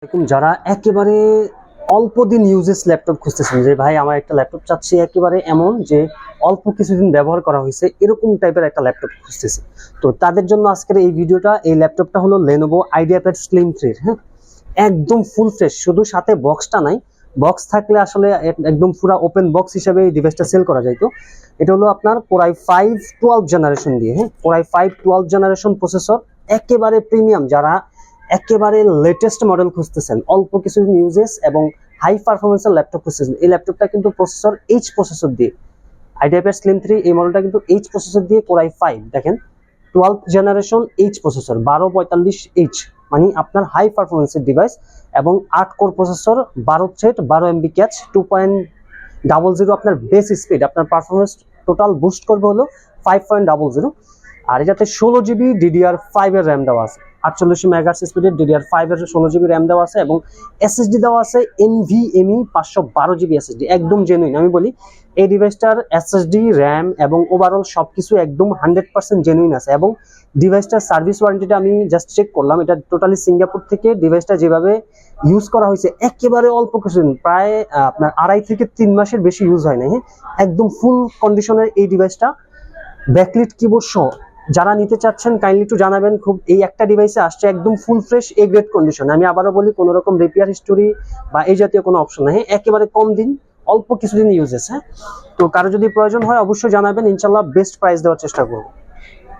এরকম যারা একেবারে অল্প দিন ইউজেস ল্যাপটপ খুঁজতেছেন যে ভাই আমার একটা ল্যাপটপ চাচ্ছি একেবারে এমন যে অল্প কিছুদিন ব্যবহার করা হয়েছে এরকম টাইপের একটা ল্যাপটপ খুঁজতেছে, তো তাদের জন্য আজকের এই ভিডিওটা। এই ল্যাপটপটা হলো Lenovo IdeaPad Slim 3, হ্যাঁ, একদম ফুল ফ্রেশ, শুধু সাথে বক্সটা নাই। বক্স থাকলে আসলে একদম পুরো ওপেন বক্স হিসেবে এই ডিভাইসটা সেল করা যাইতো। এটা হলো আপনার Core i5 12 জেনারেশন দিয়ে, হ্যাঁ, Core i5 12 জেনারেশন প্রসেসর, একেবারে প্রিমিয়াম। যারা একেবারে লেটেস্ট মডেল খুঁজতেছেন, অল্প কিছুদিন ইউজেস এবং হাই পারফরমেন্সের ল্যাপটপ খুঁজতেছেন, এই ল্যাপটপটা কিন্তু প্রসেসর এইচ প্রসেসর দিয়ে, IdeaPad Slim 3 এই মডেলটা কিন্তু এইচ প্রসেসর দিয়ে Core i5 দেখেন 12 জেনারেশন এইচ প্রসেসর 1245H, মানে আপনার হাই পারফরমেন্সের ডিভাইস এবং 8 core processor, 12 thread, 12 MB catch, 2.00 আপনার বেস স্পিড, আপনার পারফরমেন্স টোটাল বুস্ট করবে হলো 5.00। আর এটাতে 16GB DDR5 এর র্যাম দেওয়া আছে, 48 মেগাহার্টজ স্পিডের DDR5 এর 16GB র্যাম দেওয়া আছে এবং SSD দেওয়া আছে NVMe 512GB SSD, একদম জেনুইন। আমি বলি এই ডিভাইসটার SSD, র্যাম এবং ওভারঅল সবকিছু একদম 100% জেনুইন আছে। এবং ডিভাইসটার সার্ভিস ওয়ারেন্টিটা আমি জাস্ট চেক করলাম, এটা টোটালি সিঙ্গাপুর থেকে ডিভাইসটা যেভাবে ইউজ করা হয়েছে একেবারে অল্প কিছুদিন, প্রায় আপনার 2.5 থেকে 3 মাসের বেশি ইউজ হয় না, হ্যাঁ, একদম ফুল কন্ডিশনের এই ডিভাইসটা, ব্যাকলিট কিবোর্ড সহ। যারা নিতে চাচ্ছেন কাইন্ডলি একটু জানাবেন। খুব এই একটা ডিভাইসে আসছে একদম full fresh A grade condition. আমি আবারও বলি কোনো রকম রিপেয়ার হিস্টোরি বা এই জাতীয় কোনো অপশন নেই, একেবারে কম দিন অল্প কিছুদিন ইউজেস, হ্যাঁ। তো কারো যদি প্রয়োজন হয় অবশ্যই জানাবেন, ইনশাল্লাহ বেস্ট প্রাইস দেওয়ার চেষ্টা করবো।